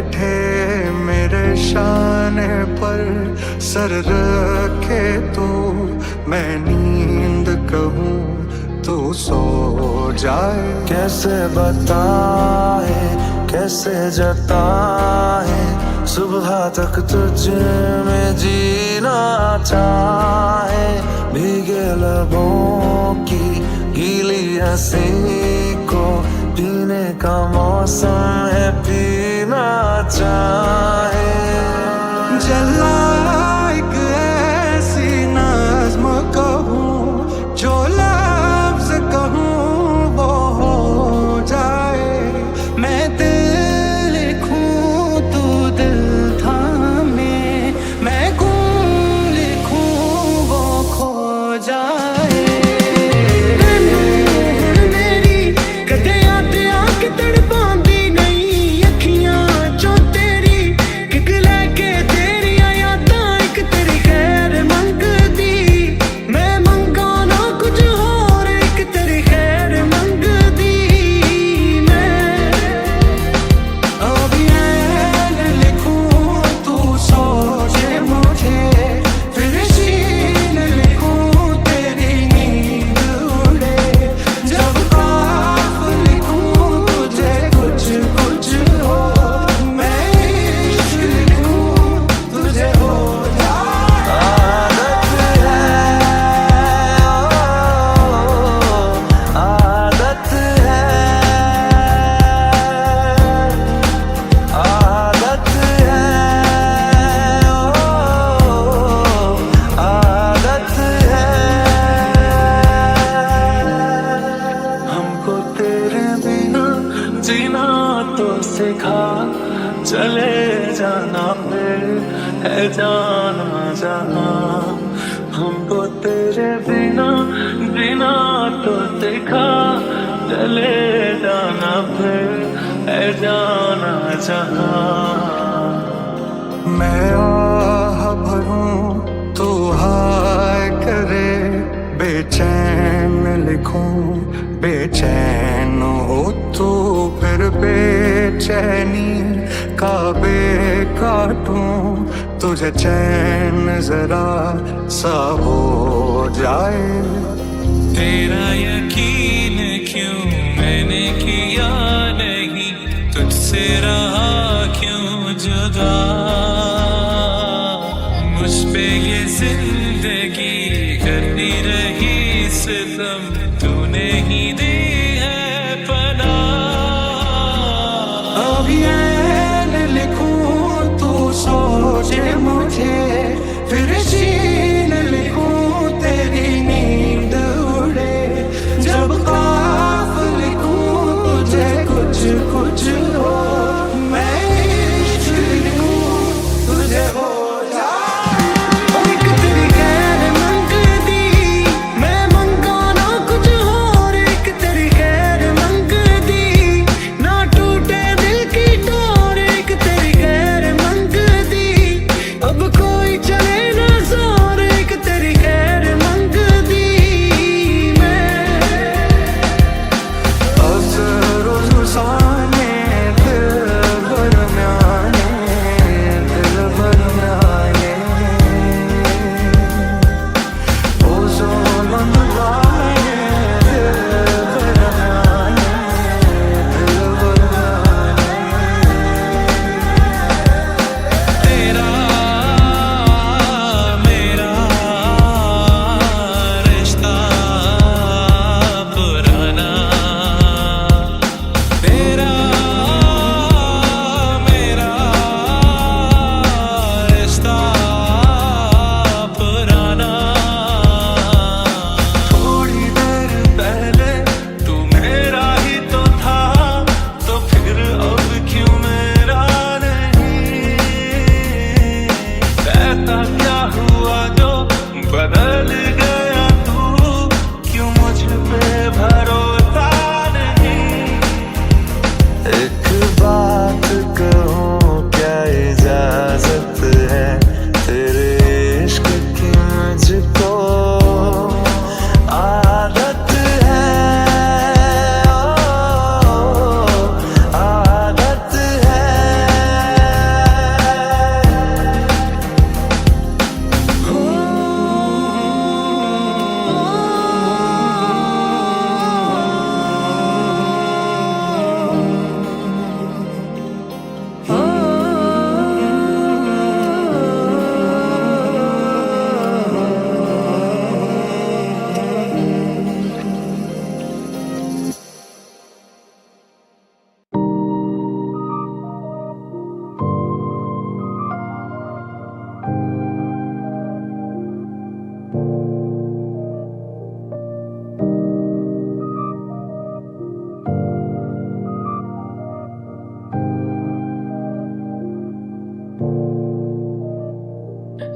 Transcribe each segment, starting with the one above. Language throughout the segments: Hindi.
बैठे मेरे शाने पर सर रखे तू, मैं नींद कहूँ तू सो जाए। कैसे बताए कैसे जताए, सुबह तक तुझ में जीना चाहे। भीगे लबों की गीली हंसी को पीने का मौसम है, पीना चाहे। जला एक ऐसी नज़्म कहूँ, जो लफ्ज़ कहूँ वो हो जाए। मैं दिल लिखूँ तू दिल थामे, मैं गुम लिखूँ वो खो जाए। जीना तो सिखा, चले जाना फिर है जाना जहाँ। हमको तेरे बिना जीना तो सिखा, चले जाना फिर है जाना जहाँ। मैं आह भरूं तू हाय करे, बेचैन लिखूं बेचैन हो तू, फिर बेचैनी का बे काटूं, तुझे चैन जरा सा हो जाए। तेरा यकीन क्यों मैंने किया नहीं, तुझसे रहा क्यों जुदा। मुझ पे ये जिंदगी करती रही सितम, तूने ही दी है पनाह। अभी ऐन लिखूं तू सोचे मुझे, फिर शीन लिखूं तेरी नींद उड़े। जब ख्वाब लिखूं तुझे कुछ कुछ हो, मैं इश्क लिखूं तुझे हो जाए। एक तेरी खैर मंगदी, मैं मंगा ना कुछ और। एक तेरी खैर मंगदी, ना टूटे दिल की डोर। एक तेरी खैर मंगदी, अब कोई चले ना सो।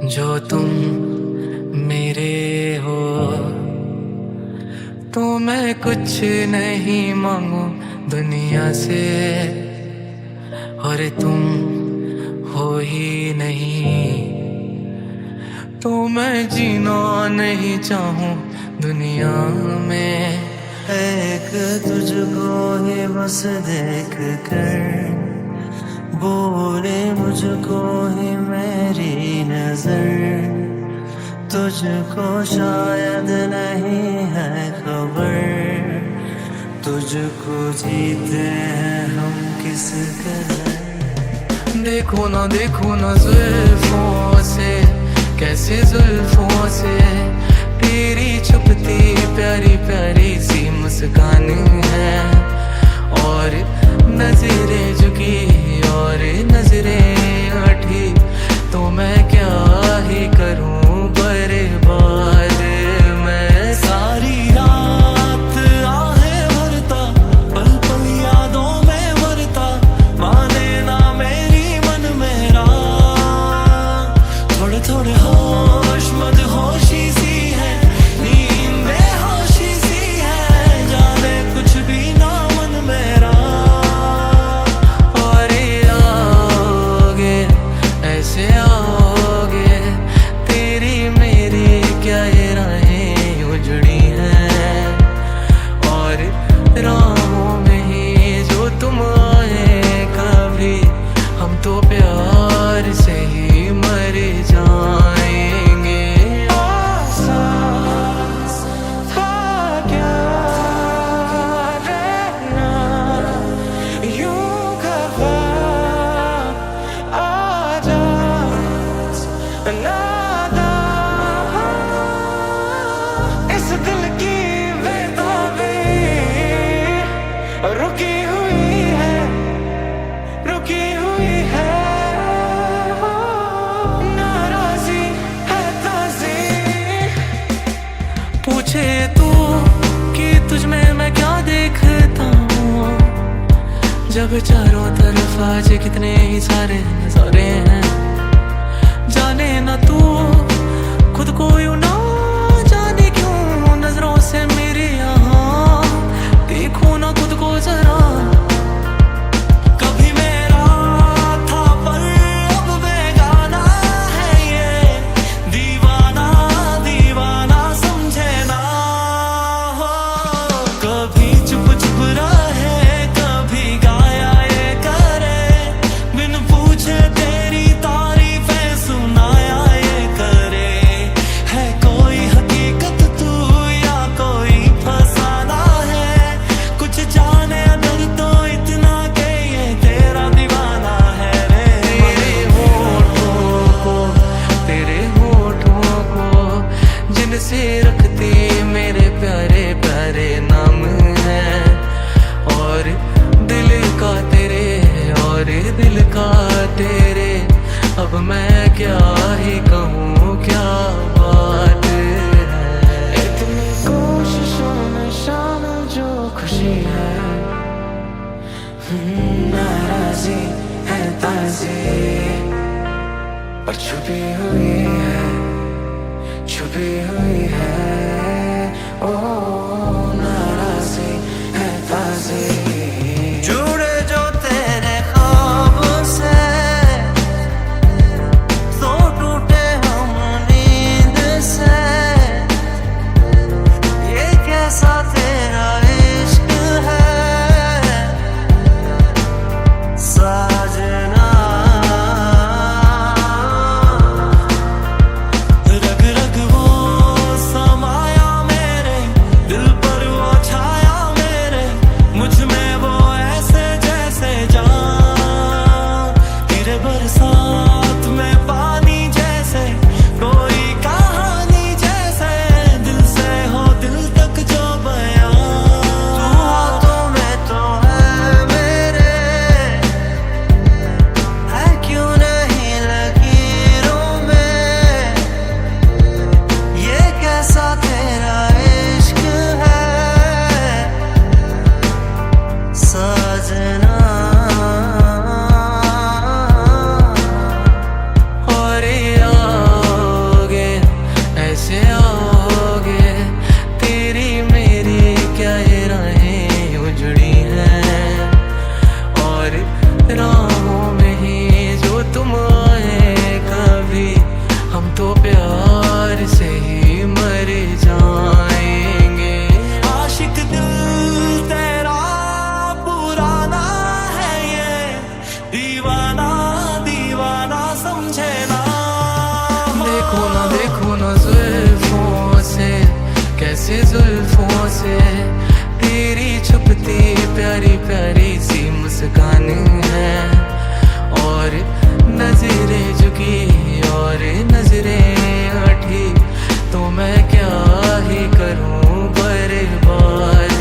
जो तुम मेरे हो तो मैं कुछ नहीं मांगू दुनिया से, और तुम हो ही नहीं तो मैं जीना नहीं चाहूँ दुनिया में। एक तुझको ही बस देख कर बोले मुझको ही मेरी नजर, तुझको शायद नहीं है खबर, तुझको जीते हैं हम किस कदर। देखो ना जुल्फों से, कैसे जुल्फों से तेरी छुपती प्यारी प्यारी सी मुस्कान है, और नजरें झुकी और नजरें उठी तो मैं क्या ही करूं बर्बाद मैं। सारी रात आहें भरता, पल पल यादों में मरता, माने ना मेरी मन मेरा, थोड़े थोड़े होश मदहोशी सी है, नींद बेहोशी सी है, जाने कुछ भी ना मन मेरा। और आओगे ऐसे आओगे, तेरी मेरी क्या ये राहें उजड़ी हैं, और राहों में ही जो तुम आए कभी हम तो प्यार से ही मर जाएंगे। इस दिल की बेताबी रुकी हुई है, रुकी हुई है, नाराजी है ताज़ी। पूछे तू कि तुझ में मैं क्या देखता हूँ, जब चारों तरफ आज कितने ही सारे नजारे हैं। जाने ना तू खुद को यूं ना जाने क्यों नजरों से मेरे यहाँ देखो ना खुद को जरा। कभी मेरा था पर अब बेगाना है ये, दीवाना दीवाना समझे ना हो। कभी चुप चुप रहे, कभी गाया ये करे, बिन पूछे तेरी तारीफें सुनाया ये करे। है कोई हकीकत तू या कोई फसाना है, कुछ जाने अगर तो इतना के ये तेरा दीवाना है रे। तेरे होठों को जिनसे रखती मेरे प्यारे प्यारे नाम है, और दिल का तेरे और दिल का तेरे, अब मैं क्या ही कहूँ क्या बात है। इतनी कोशिशों में शामिल जो खुशी है, नाराजी है ताज़ी, पर छुपी हुई है, छुपी हुई है, ओ नाराजी है ताज़ी। जुड़े जो तेरे ख्वाब से तो टूटे हम नींद से, ये कैसा तेरा इश्क है साजना। रग रग वो समाया मेरे दिल पर से तेरी छुपती प्यारी प्यारी सी मुस्कान है। और नजरें झुकी और नजरें उठी तो मैं क्या ही करूं बर्बाद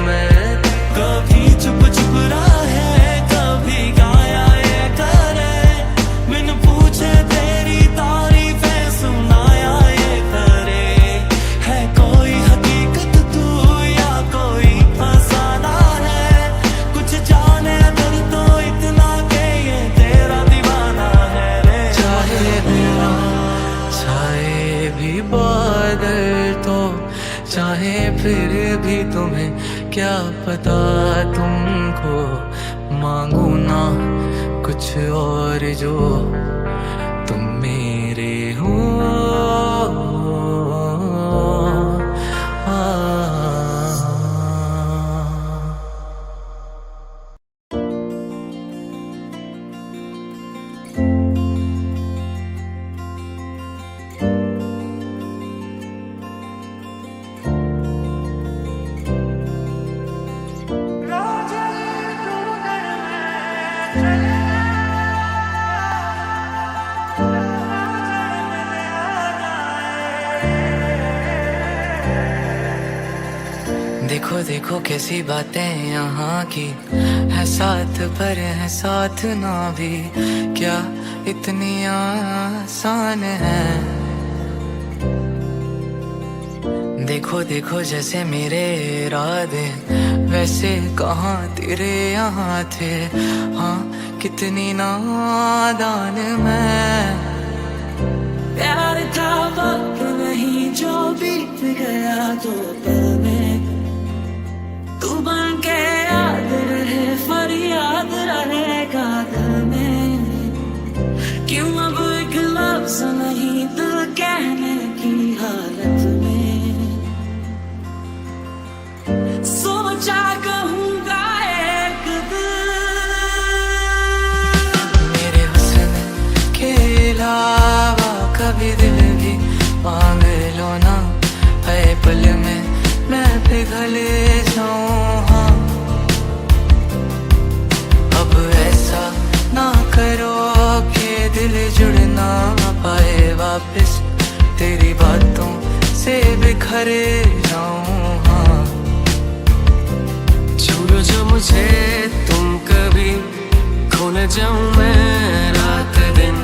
मैं। कभी चुप चुप रहे कभी गाया ये करे, बिन पूछे तेरी तारीफें सुनाया ये करे। है कोई हकीकत तू या कोई फसाना है, कुछ जाने अगर तो इतना के ये तेरा दीवाना है रे। चाहे मेरा छाए भी बादल तो चाहे फिर भी तुम्हें क्या पता, तुमको मांगू ना कुछ और जो तुम मेरे हो। देखो देखो कैसी बातें यहाँ की है, साथ पर है साथ ना भी क्या इतनी आसान है। देखो देखो जैसे मेरे इरादे वैसे कहाँ तेरे यहाँ थे, हाँ कितनी नादान मैं। प्यार था वक्त नहीं जो बीत गया तो पल में, तू बन के याद रहे फरियाद रहेगा दिल में। क्यों अब एक लफ्ज़ नहीं दिल कहने की हालत में, सोचा कहूँगा एक दिल। मेरे हुस्न के अलावा कभी दिल भी मांग लो ना, है पल में मैं पिघल जाऊं। हाँ अब ऐसा ना करो कि दिल जुड़ ना पाए वापस, तेरी बातों से बिखर जाऊं। हाँ छू जो मुझे तुम कभी खो न जाऊं मैं रात दिन,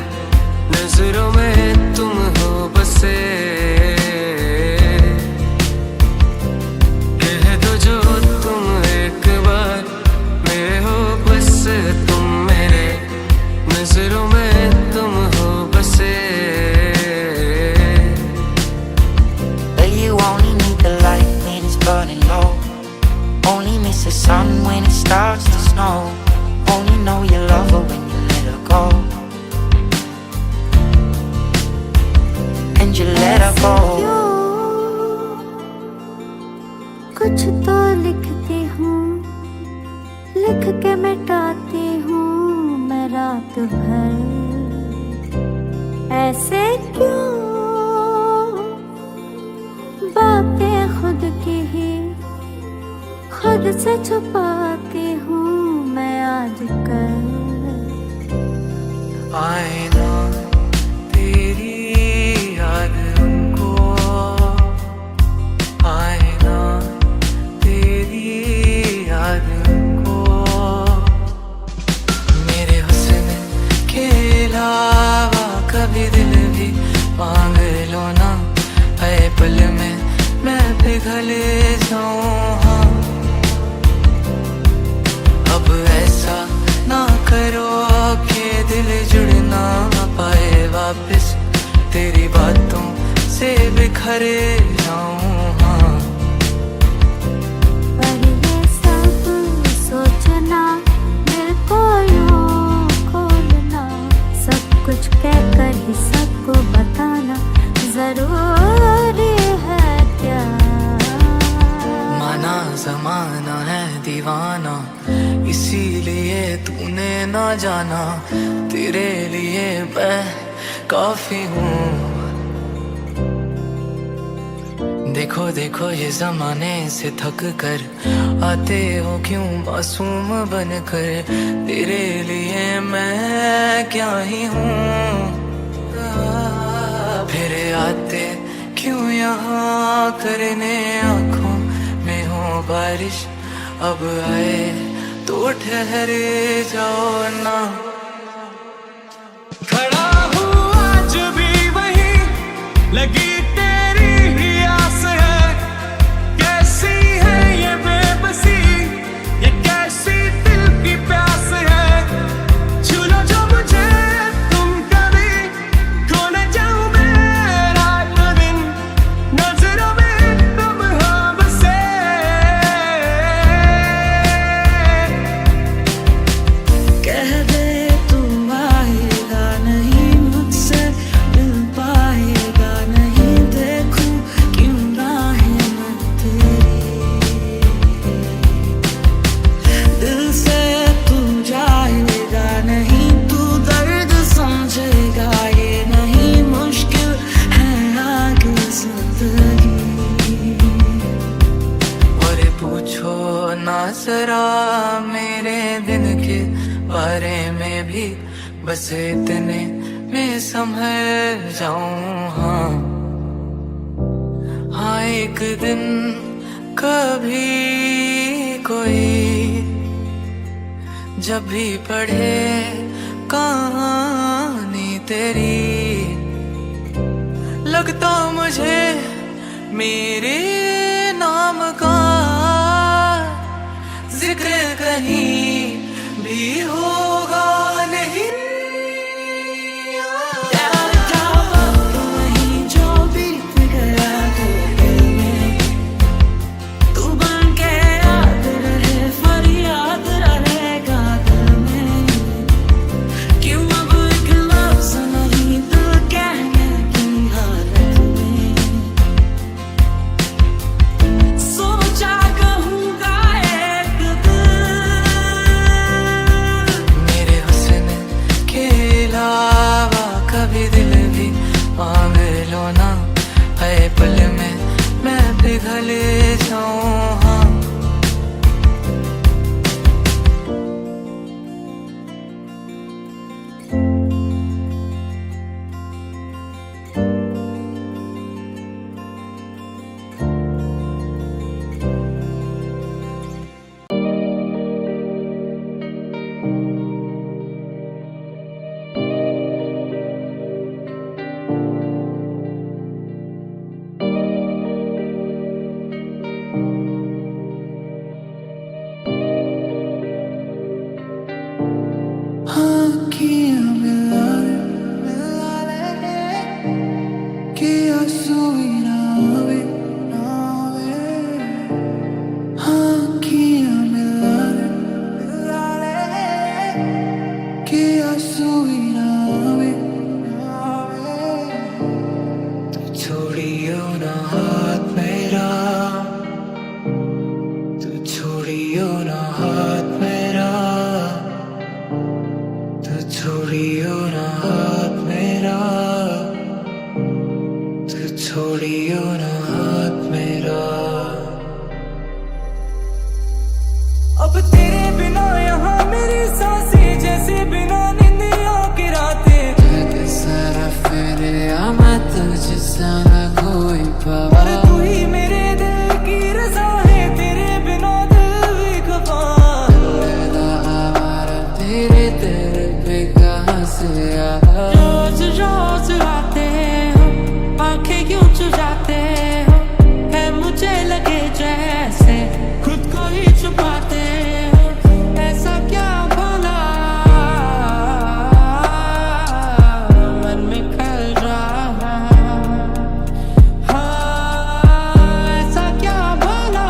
नजरों में तुम हो बसे। कह दो जो तुम एक बार मेरे हो बस, तुम मेरे नजरों में तुम हो बसे। But you only need the light when it's burning low, only miss the sun when it starts to snow, only know you love her when you let her go, and you let her go. कुछ तो लिखती हूँ, लिख के मिटाती हूँ मैं रात भर। ऐसे क्यों बातें खुद की ही खुद से छुपाती हूँ मैं आजकल। आईना तेरी याद उनको, आईना तेरी याद उनको। मेरे हुस्न के अलावा कभी दिल भी मांग लो ना, है पल में मैं पिघल जाऊं। हाँ अब ऐसा ना करो कि दिल जुड़ ना पाए वापस, तेरी बातों से बिखर जाऊं। हाँ पर ये सब सोचना दिल को यूं खोलना, सब कुछ कहकर ही सबको बताना जरूरी है क्या। माना जमाना है दीवाना, इसीलिए तूने ना जाना, तेरे लिए मैं काफी हूँ। देखो देखो ये जमाने से थक कर आते हो क्यों मासूम बनकर, तेरे लिए मैं क्या ही हूँ। फिर आते क्यों यहाँ करने आँखों में हो बारिश, अब आए तो ठहर जाओ ना। खड़ा हूँ आज भी वही, लगी तेरी ही आस है। कैसी है ये बेबसी, ये कैसी दिल की प्यास है। छू लो जो मुझे तुम कभी, खो न जाऊं मैं रात दिन, नजरों में तुम हो बसे। कह दे तुम आएगा नहीं, मुझसे मिल पाएगा नहीं, देखूं क्यों राहें मैं तेरी। दिल से तू जाएगा नहीं, तू दर्द समझेगा ये नहीं, मुश्किल है आगे जिंदगी। और पूछो ना जरा मेरे दिन के बारे में भी, बस इतने में संभल जाऊं। हाँ एक दिन कभी कोई जब भी पढ़े कहानी तेरी, लगता मुझे मेरे नाम का जिक्र कहीं भी होगा नहीं। क्या वक्त वही जो बीत गया दिल में, तू बन के याद रहे, फरियाद रहेगा दिल में। क्यों अब एक लफ्ज़ नहीं दिल कहने की हालत में, सोचा कहूँगा एक दिन, मेरे हुस्न के अलावा कभी दिल भी मांग लो ना, है पल में मैं पिघल जाऊं। हाँ छोड़ियो ना हाथ मेरा, तू छोड़ियो ना हाथ मेरा, तू छोड़ियो ना हाथ मेरा, तू छोड़ियो ना हाथ मेरा। अब तेरे बिना यहाँ मेरी सांसें जैसे बिना निंदियों की रातें। तेरे सारा फेरे मैं तुझसे न कोई पावा, और तू ही मेरे दिल की रज़ा है, तेरे बिना दिल भी खफा। तेरा आवारा तेरे तेरे पे कहाँ से आया। रोज रोज आते हो, आंखें क्यों चुराते हो, है मुझे लगे जैसे खुद को ही छुपाते हो। ऐसा क्या भला मन में खल रहा, हाँ ऐसा क्या भला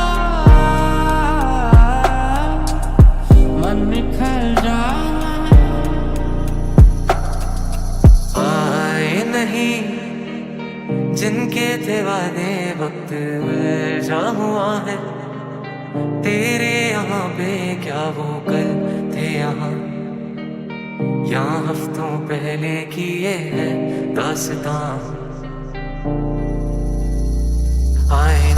मन में खल रहा। आए नहीं जिनके थे वादे, वक्त जा हुआ है तेरे यहाँ पे, क्या वो कल थे यहाँ हफ्तों पहले की ये है दास्तां। आए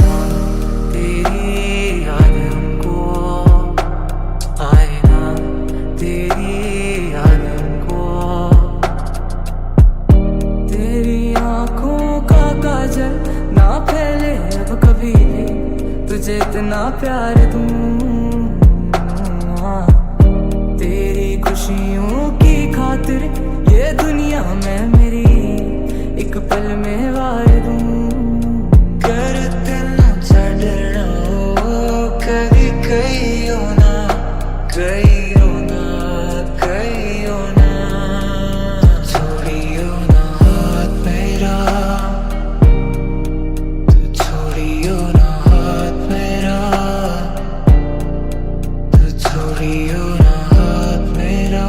कितना प्यार दूं, तेरी खुशियों की खातिर ये दुनिया में मेरी एक पल में वार दूं। कर तेना छड़ना कभी कहियो ना, कहियो ना, कहियो ना, छोड़ियो ना हाथ मेरा, तू छोड़ियो ना हाथ मेरा, तू छोड़ियो ना हाथ मेरा,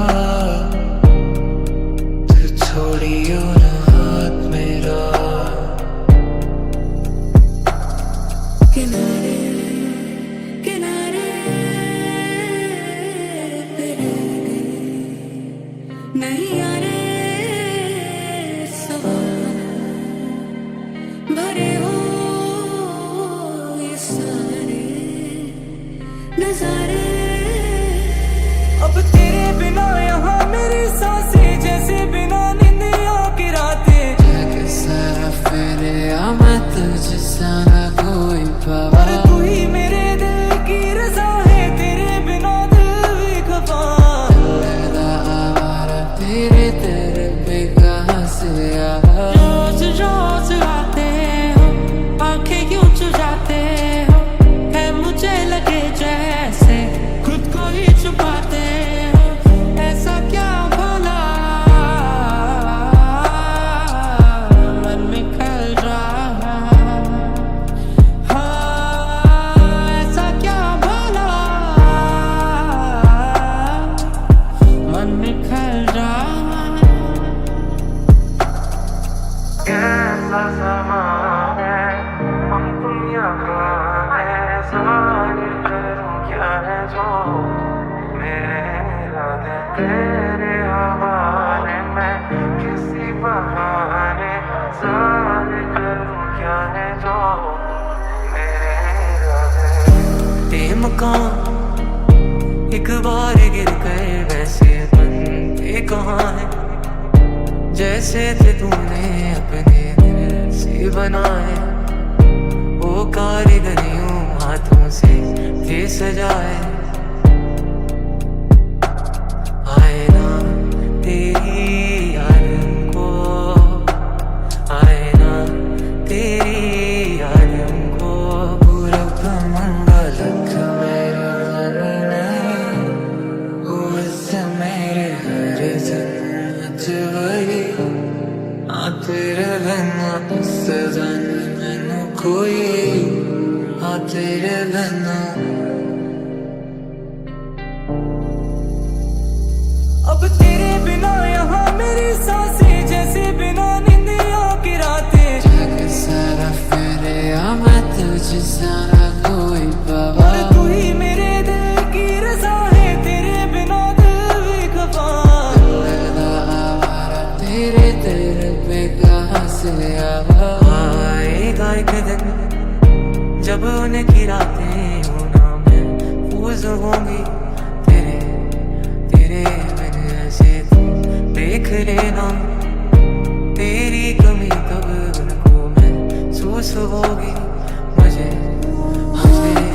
तू छोड़ियो ना हाथ मेरा। किनारे किनारे तेरे नहीं आ रे सवाल, भरे हो ये सारे नजारे। अब तेरे बिना यहाँ मेरी सांसें जैसे बिना निंदियों की रातें। जग सारा फेरे मैं तुझसे ना कोई पावा, पर तू ही मेरे दिल की रज़ा है, तेरे बिना दिल भी खफा। लगदा आवारा तेरे तेरे पे कहाँ से आवा। रोज रोज आते हो, आंखें क्यों चुराते हो, है मुझे लगे जैसे खुद को ही छुपाते हो। ऐसा क्या भला मन में खल रहा, हाँ ऐसा क्या भला मन में खल रहा। कैसा समा है हम तुम यहाँ है, जाहिर करूँ क्या है जो मेरे इरादे तेरे हवाले, मैं किसी बहाने जाहिर करूँ क्या है जो मेरे इरादे। ये मकान एक बार गिर गए वैसे बनते कहाँ है, जैसे थे तूने अपने दिल से बनाए। वो कारीगरियों हाथों से थे सजाए, आए ना तेरी याद को, आए ना तेरी याद को। पूरब मंगल मेरे मन में उससे मेरे हर जन्मत वही, आ तेरे बिना इस जन्म में कोई, आ तेरे बिना। अब तेरे बिना यहाँ मेरी सांसें जैसे बिना निंदियों की रातें। जग सारा फेरे मैं तुझसे ना कोई पावा, और तू ही मेरे दिल की रज़ा है, तेरे बिना दिल भी खफा। लगदा आवारा तेरे तेरे पे कहाँ से आवा। आएगा एक दिन जब उनकी रातें होना महफूज होंगी, तेरे तेरे बिन ऐसे तू देख लेना। तेरी कमी तब उनको महसूस होगी, मुझे मुझे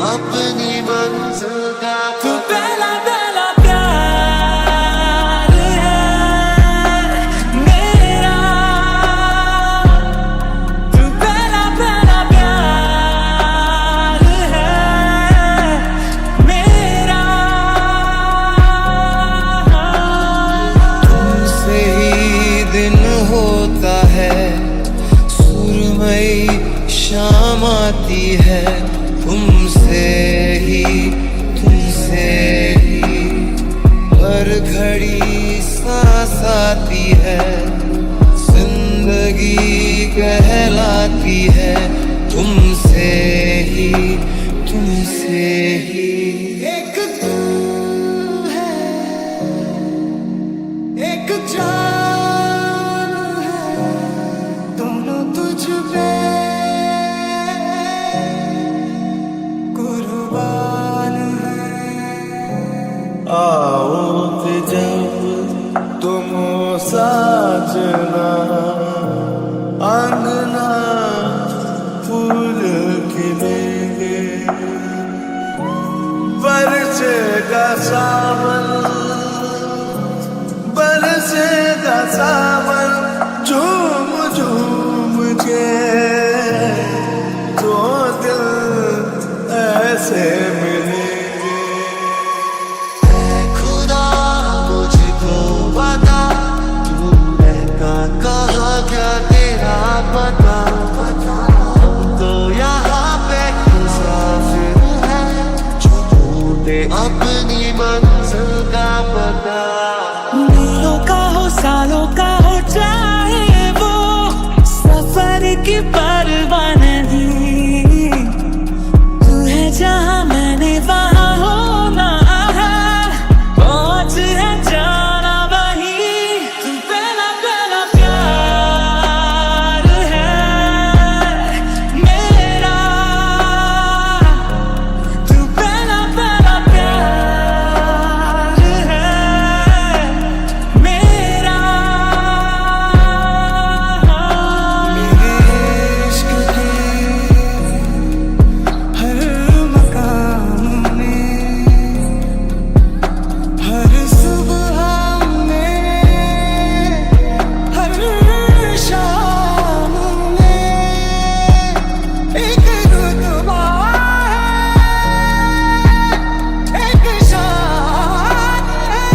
अपनी मंजिल का तू पहला पहला प्यार है मेरा, तू पहला पहला प्यार है मेरा। तुमसे ही दिन होता है, सुरमई शाम आती है, तुमसे ही हर घड़ी सांस आती है, जिंदगी कहलाती है, तुमसे ही एक तू है, एक जान है, दोनों तुझ पे कुर्बान है। आओ जब तुम साजना, अंगना फूल खिलेंगे, बरसेगा सावन, बरसेगा सावन, झूम झूम के दो दिल ऐसे मिलेंगे। खुदा मुझको बता, तू रहता कहाँ क्या तेरा पता, हम तो यहाँ पे मुसाफिर हैं, जो ढूंढे अपनी मंजिल का पता। मीलों का हो सालों का हो चाहे वो सफर की परवाह नहीं, तू है जहाँ मैंने वहाँ होना है, पहुँच है जाना वही। तू पहला पहला प्यार है मेरा, तू पहला पहला प्यार है मेरा। मेरे इश्क के हर मकाम में, हर सुबह में, हर शाम में एक रुतबा है, एक शान है,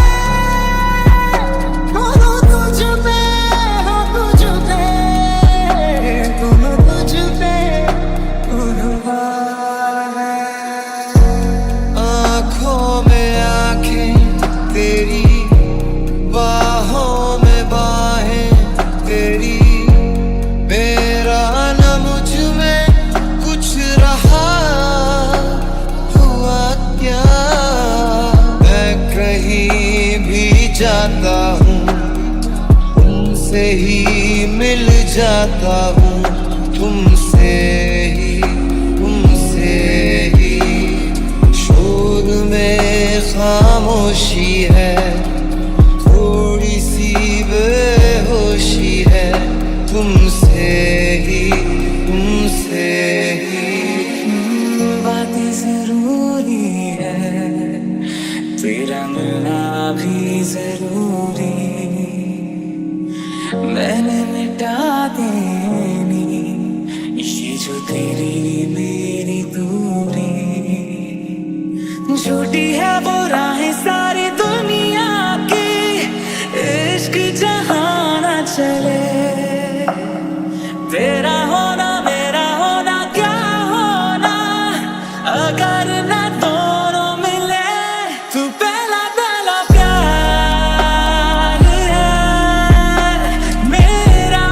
दोनों तुझ पे हो, तुझ पे, दोनों तुझ पे कुर्बान है। आँखों में आँखें तेरी, बाहों में बाहें तेरी, मेरा न मुझ में कुछ रहा हुआ क्या, मैं कहीं भी जाता हूँ, तुमसे ही मिल जाता हूँ, तुमसे ही शोर में खामोशी है, थोड़ी सी बेहोशी है, तुमसे ही बातें जरूरी है, तेरा मिलना भी जरूरी, मैंने मिटा देनी ये जो तेरी मेरी दूरी। झूठी है वो राहें सारी दुनिया की, इश्क जहाँ न चले, तेरा होना मेरा होना क्या होना अगर न दोनों मिले। तू पहला पहला प्यार है मेरा,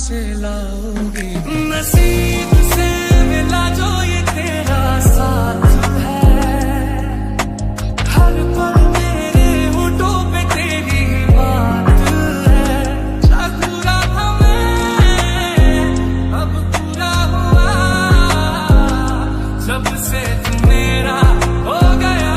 से लाओगी। नसीब से मिला जो ये तेरा साथ है, हर पल मेरे होठों पे तेरी बात है। अधूरा था मैं, अब पूरा हुआ, जब से तू मेरा हो गया।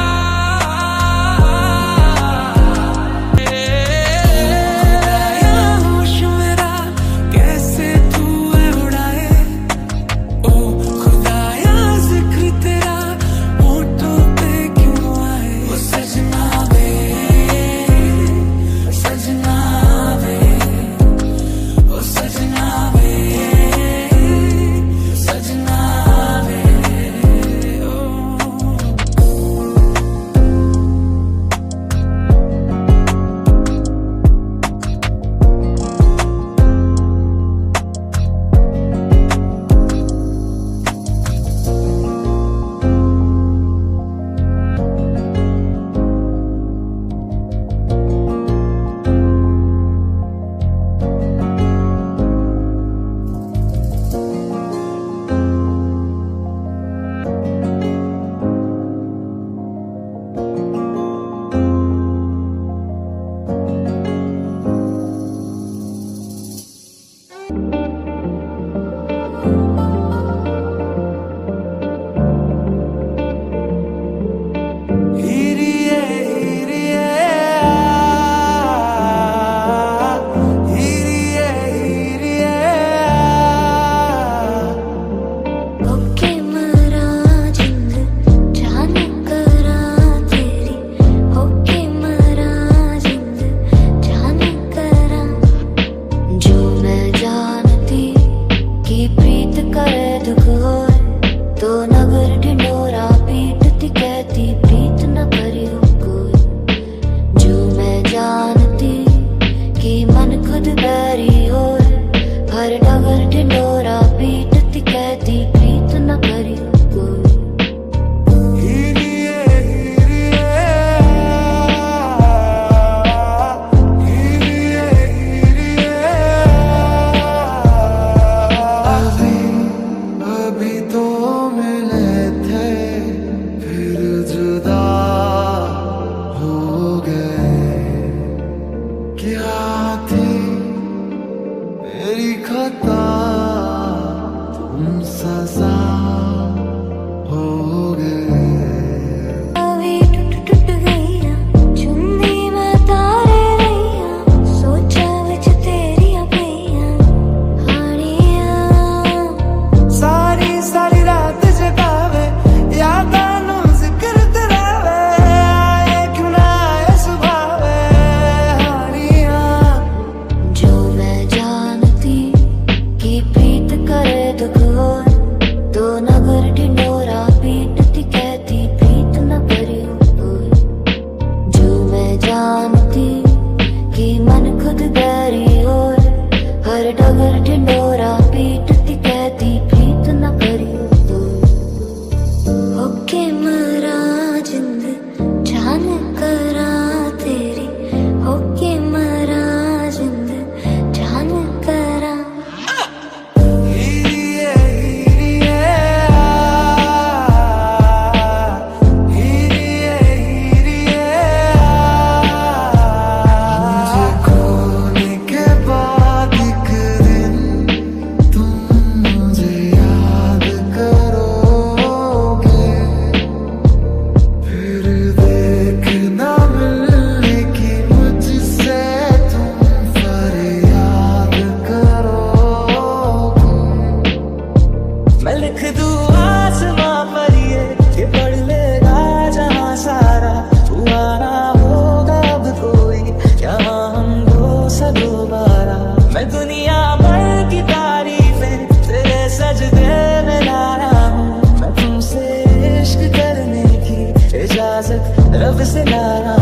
रब से लारा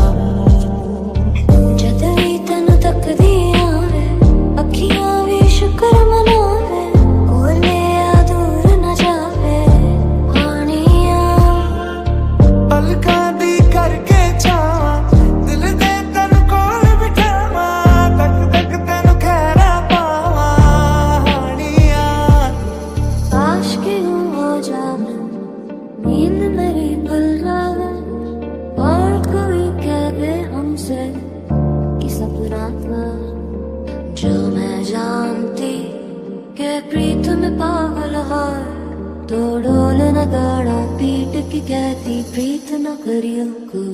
जदवी तन तक दिया वे अखियां भी शुक्र मनावे कोले दूर न जावे हानिया पलका दी करके छावा दिल दे तन कोल बिठावा तक तक तन खैरा पावा कहती प्रीत न करियो कोई।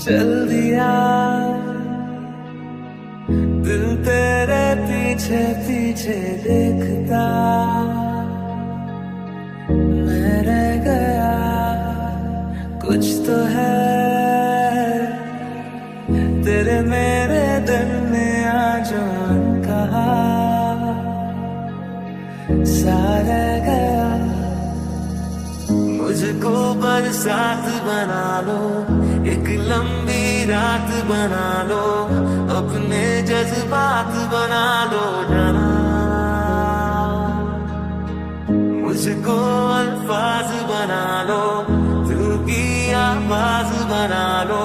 चल दिया दिल तेरे पीछे पीछे देखता, मैं रह गया कुछ तो है तेरे मेरे दिल में आज कहा सा रह गया। मुझको बरसात बना लो, एक लंबी रात बना लो, अपने जज्बात बना लो जाना। मुझको अल्फाज बना लो, दिल की आवाज बना लो,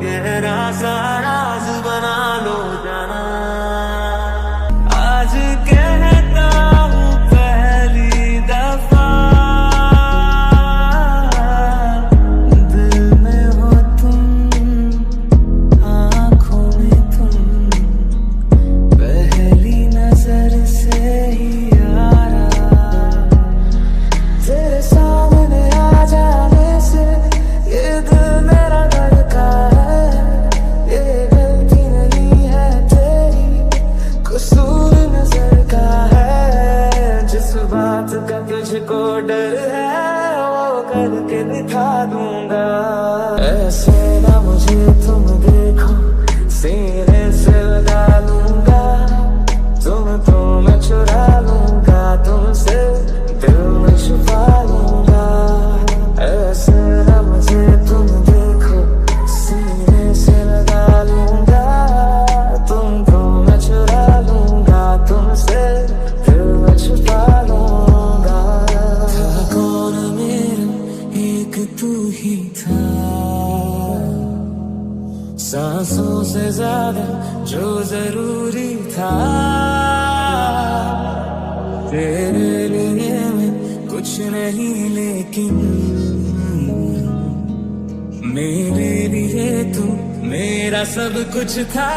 गहरा सा राज बना लो जाना। आज कहता हूँ पहली दफा, तुझको डर है वो करके दिखा दूंगा। ऐसे ना मुझे तुम देखो, सीने से लगा लूंगा, तुम मैं चुरा लूंगा, तुमसे दिल में छुपा लूंगा। ऐसे ना मुझे तुम देखो, सीने से लगा लूंगा, तुमको मैं चुरा लूंगा, तुमसे दिल में छुपा लूंगा। तू ही था सांसों से ज्यादा जो जरूरी था, तेरे लिए मैं कुछ नहीं लेकिन मेरे लिए तू मेरा सब कुछ था।